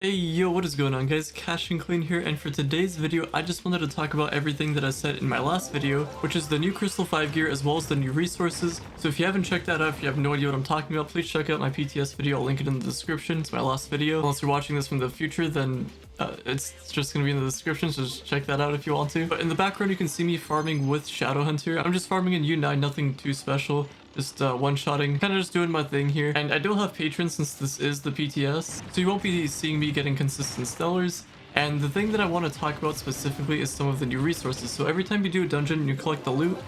Hey yo, what is going on guys? Cash and Clean here, and for today's video I just wanted to talk about everything that I said in my last video, which is the new Crystal 5 gear as well as the new resources. So if you haven't checked that out, if you have no idea what I'm talking about, please check out my PTS video. I'll link it in the description. It's my last video. Unless you're watching this from the future, then it's just going to be in the description, so just check that out if you want to. But in the background you can see me farming with Shadowhunter. I'm just farming in U9, nothing too special. Just one-shotting, kind of just doing my thing here. And I don't have patrons since this is the PTS, so you won't be seeing me getting consistent stellars. And the thing that I want to talk about specifically is some of the new resources. So every time you do a dungeon and you collect the loot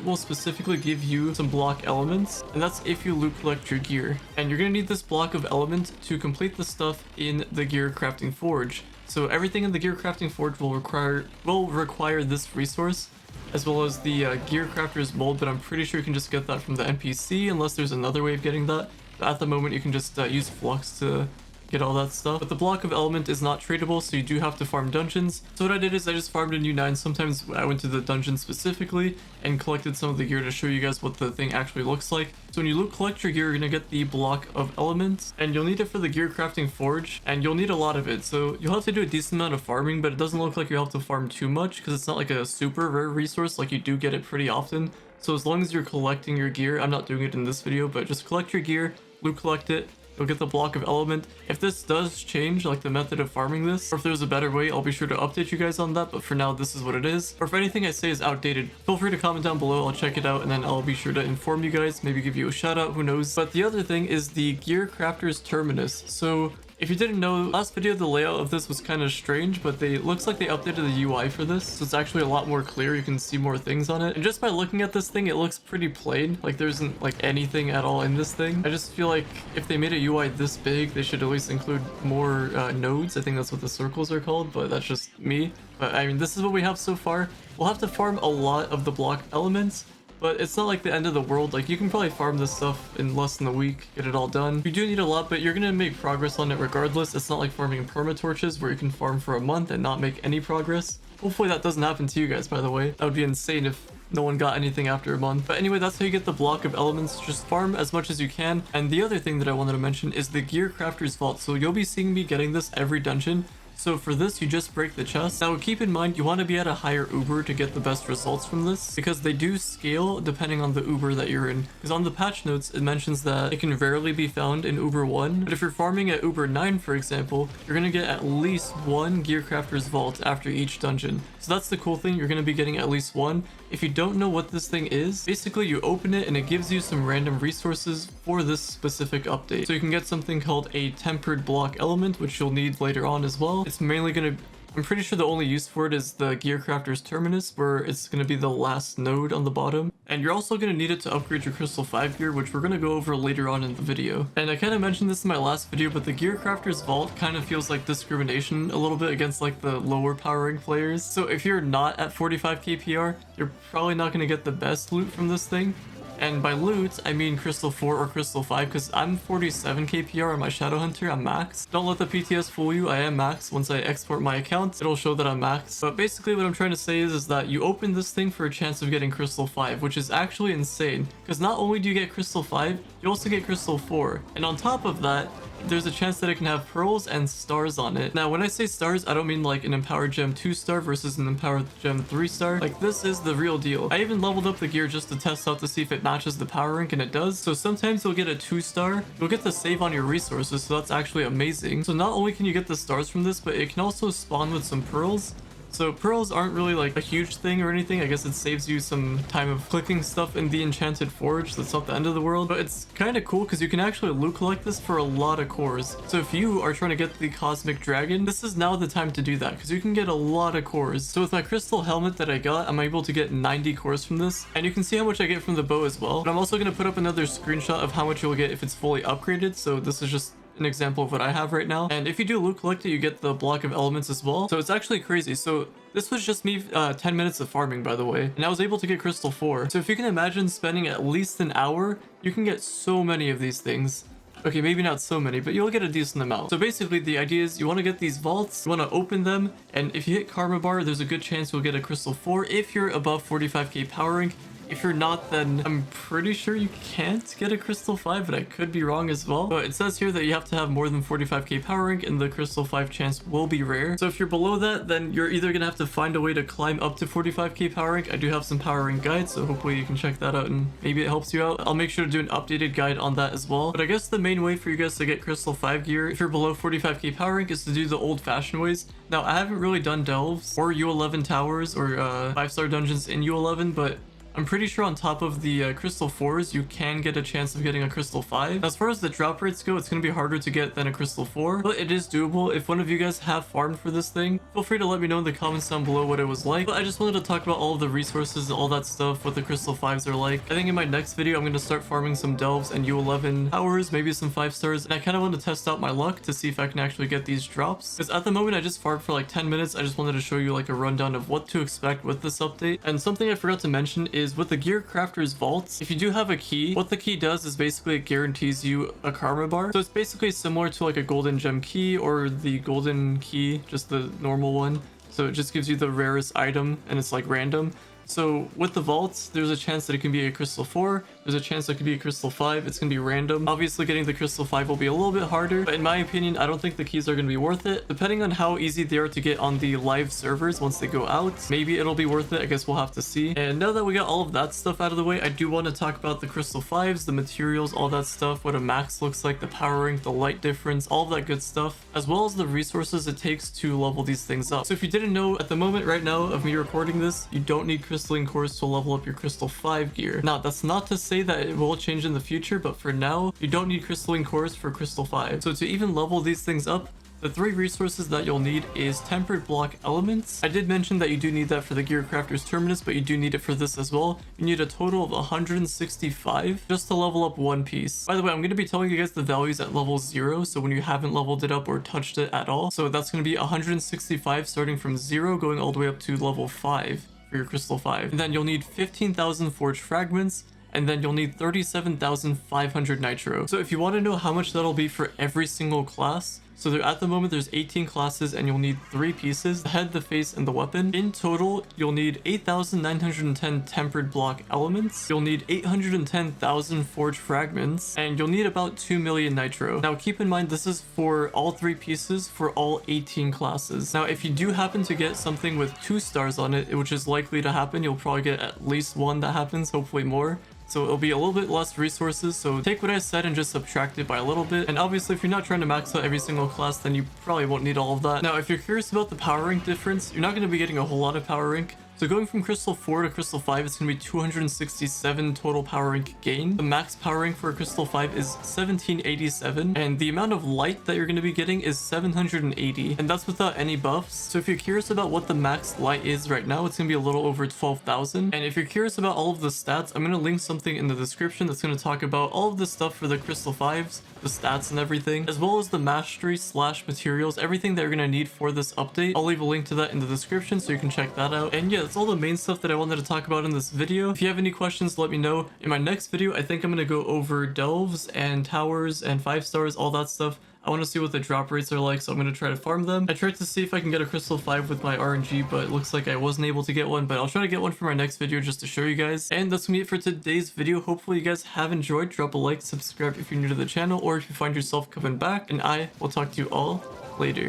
will specifically give you some block elements, and that's if you loot collect your gear. And you're going to need this block of element to complete the stuff in the gear crafting forge. So everything in the gear crafting forge will require this resource, as well as the gear crafter's mold, but I'm pretty sure you can just get that from the NPC unless there's another way of getting that. But at the moment you can just use flux to get all that stuff. But the block of element is not tradable, so you do have to farm dungeons. So what I did is I just farmed in U9. Sometimes I went to the dungeon specifically and collected some of the gear to show you guys what the thing actually looks like. So when you loot collect your gear, you're gonna get the block of elements, and you'll need it for the gear crafting forge, and you'll need a lot of it. So you'll have to do a decent amount of farming, but it doesn't look like you have to farm too much because it's not like a super rare resource. Like, you do get it pretty often. So as long as you're collecting your gear, I'm not doing it in this video, but just collect your gear, loot collect it, you'll get the block of element. If this does change, like the method of farming this, or if there's a better way, I'll be sure to update you guys on that, but for now this is what it is. Or if anything I say is outdated, feel free to comment down below, I'll check it out, and then I'll be sure to inform you guys, maybe give you a shout out, who knows. But the other thing is the gear crafter's terminus. So if you didn't know, last video the layout of this was kind of strange, but looks like they updated the UI for this, so it's actually a lot more clear. You can see more things on it, and just by looking at this thing, it looks pretty plain. Like, there isn't like anything at all in this thing. I just feel like if they made a UI this big, they should at least include more nodes. I think that's what the circles are called, but that's just me. But I mean, this is what we have so far. We'll have to farm a lot of the block elements, but it's not like the end of the world. Like, you can probably farm this stuff in less than a week, get it all done. You do need a lot, but you're gonna make progress on it regardless. It's not like farming permatorches where you can farm for a month and not make any progress. Hopefully that doesn't happen to you guys, by the way. That would be insane if no one got anything after a month. But anyway, that's how you get the block of elements. Just farm as much as you can. And the other thing that I wanted to mention is the gear crafter's vault. So you'll be seeing me getting this every dungeon. So for this, you just break the chest. Now keep in mind, you want to be at a higher Uber to get the best results from this, because they do scale depending on the Uber that you're in. Because on the patch notes, it mentions that it can rarely be found in Uber 1, but if you're farming at Uber 9, for example, you're going to get at least one gear crafter's vault after each dungeon. So that's the cool thing, you're going to be getting at least one. If you don't know what this thing is, basically you open it and it gives you some random resources for this specific update. So you can get something called a tempered block element, which you'll need later on as well. It's mainly going to, I'm pretty sure the only use for it is the gear crafter's terminus, where it's going to be the last node on the bottom. And you're also going to need it to upgrade your Crystal 5 gear, which we're going to go over later on in the video. And I kind of mentioned this in my last video, but the gear crafter's vault kind of feels like discrimination a little bit against like the lower power rank players. So if you're not at 45 KPR, you're probably not going to get the best loot from this thing. And by loot, I mean Crystal 4 or Crystal 5, because I'm 47 KPR on my Shadowhunter, I'm max. Don't let the PTS fool you, I am max. Once I export my account, it'll show that I'm max. But basically what I'm trying to say is that you open this thing for a chance of getting Crystal 5, which is actually insane. Because not only do you get Crystal 5, you also get Crystal 4. And on top of that, there's a chance that it can have pearls and stars on it. Now, when I say stars, I don't mean like an Empowered Gem 2-star versus an Empowered Gem 3-star. Like, this is the real deal. I even leveled up the gear just to test out to see if it matches the power rank, and it does. So sometimes you'll get a 2-star. You'll get to save on your resources, so that's actually amazing. So not only can you get the stars from this, but it can also spawn with some pearls. So pearls aren't really like a huge thing or anything. I guess it saves you some time of clicking stuff in the enchanted forge. That's not the end of the world, but it's kind of cool because you can actually loot collect this for a lot of cores. So if you are trying to get the cosmic dragon, this is now the time to do that because you can get a lot of cores. So with my crystal helmet that I got, I'm able to get 90 cores from this, and you can see how much I get from the bow as well. But I'm also going to put up another screenshot of how much you'll get if it's fully upgraded. So this is just an example of what I have right now. And if you do loot collect it, you get the block of elements as well. So it's actually crazy. So this was just me 10 minutes of farming, by the way, and I was able to get Crystal 4. So if you can imagine spending at least an hour, you can get so many of these things. Okay, maybe not so many, but you'll get a decent amount. So basically the idea is you want to get these vaults, you want to open them, and if you hit Karma Bar, there's a good chance you'll get a Crystal 4 if you're above 45k power rank. If you're not, then I'm pretty sure you can't get a Crystal 5, but I could be wrong as well. But it says here that you have to have more than 45k power rank and the Crystal 5 chance will be rare. So if you're below that, then you're either gonna have to find a way to climb up to 45k power rank. I do have some power rank guides, so hopefully you can check that out and maybe it helps you out. I'll make sure to do an updated guide on that as well. But I guess the main way for you guys to get Crystal 5 gear if you're below 45k power rank is to do the old-fashioned ways. Now, I haven't really done delves or U11 towers or 5-star dungeons in U11, but I'm pretty sure on top of the Crystal 4s, you can get a chance of getting a Crystal 5. As far as the drop rates go, it's going to be harder to get than a Crystal 4, but it is doable. If one of you guys have farmed for this thing, feel free to let me know in the comments down below what it was like. But I just wanted to talk about all of the resources and all that stuff, what the Crystal 5s are like. I think in my next video, I'm going to start farming some delves and U11 towers, maybe some 5 stars, and I kind of want to test out my luck to see if I can actually get these drops. Because at the moment, I just farmed for like 10 minutes. I just wanted to show you like a rundown of what to expect with this update. And something I forgot to mention is with the gear crafter's vaults, if you do have a key, what the key does is basically it guarantees you a karma bar. So it's basically similar to like a golden gem key or the golden key, just the normal one. So it just gives you the rarest item and it's like random. So with the vaults, there's a chance that it can be a Crystal 4, there's a chance that it could be a Crystal 5, it's going to be random. Obviously getting the Crystal 5 will be a little bit harder, but in my opinion, I don't think the keys are going to be worth it. Depending on how easy they are to get on the live servers once they go out, maybe it'll be worth it, I guess we'll have to see. And now that we got all of that stuff out of the way, I do want to talk about the Crystal 5s, the materials, all that stuff, what a max looks like, the power rank, the light difference, all of that good stuff, as well as the resources it takes to level these things up. So if you didn't know, at the moment right now of me recording this, you don't need crystalline cores to level up your Crystal 5 gear. Now, that's not to say that it will change in the future, but for now, you don't need crystalline cores for Crystal 5. So to even level these things up, the 3 resources that you'll need is tempered block elements. I did mention that you do need that for the gear crafter's terminus, but you do need it for this as well. You need a total of 165 just to level up one piece. By the way, I'm going to be telling you guys the values at level 0, so when you haven't leveled it up or touched it at all. So that's going to be 165 starting from 0 going all the way up to level 5 for your Crystal 5. And then you'll need 15,000 forged fragments, and then you'll need 37,500 nitro. So if you want to know how much that'll be for every single class, so there, at the moment there's 18 classes and you'll need 3 pieces, the head, the face, and the weapon. In total, you'll need 8,910 tempered block elements, you'll need 810,000 forged fragments, and you'll need about 2 million nitro. Now keep in mind this is for all 3 pieces for all 18 classes. Now if you do happen to get something with 2 stars on it, which is likely to happen, you'll probably get at least 1 that happens, hopefully more. So it'll be a little bit less resources, so take what I said and just subtract it by a little bit. And obviously if you're not trying to max out every single class, then you probably won't need all of that. Now if you're curious about the power rank difference, you're not going to be getting a whole lot of power rank. So going from Crystal 4 to Crystal 5, it's going to be 267 total power rank gain. The max power rank for Crystal 5 is 1787, and the amount of light that you're going to be getting is 780, and that's without any buffs. So if you're curious about what the max light is right now, it's going to be a little over 12,000. And if you're curious about all of the stats, I'm going to link something in the description that's going to talk about all of the stuff for the Crystal 5s, the stats and everything, as well as the mastery / materials, everything that you're going to need for this update. I'll leave a link to that in the description so you can check that out. And yeah, that's all the main stuff that I wanted to talk about in this video. If you have any questions, let me know. In my next video, I think I'm going to go over delves and towers and 5 stars, all that stuff. I want to see what the drop rates are like, so I'm going to try to farm them. I tried to see if I can get a Crystal 5 with my RNG, but it looks like I wasn't able to get one, but I'll try to get one for my next video just to show you guys. And that's going to be it for today's video. Hopefully you guys have enjoyed. Drop a like, subscribe if you're new to the channel, or if you find yourself coming back, and I will talk to you all later.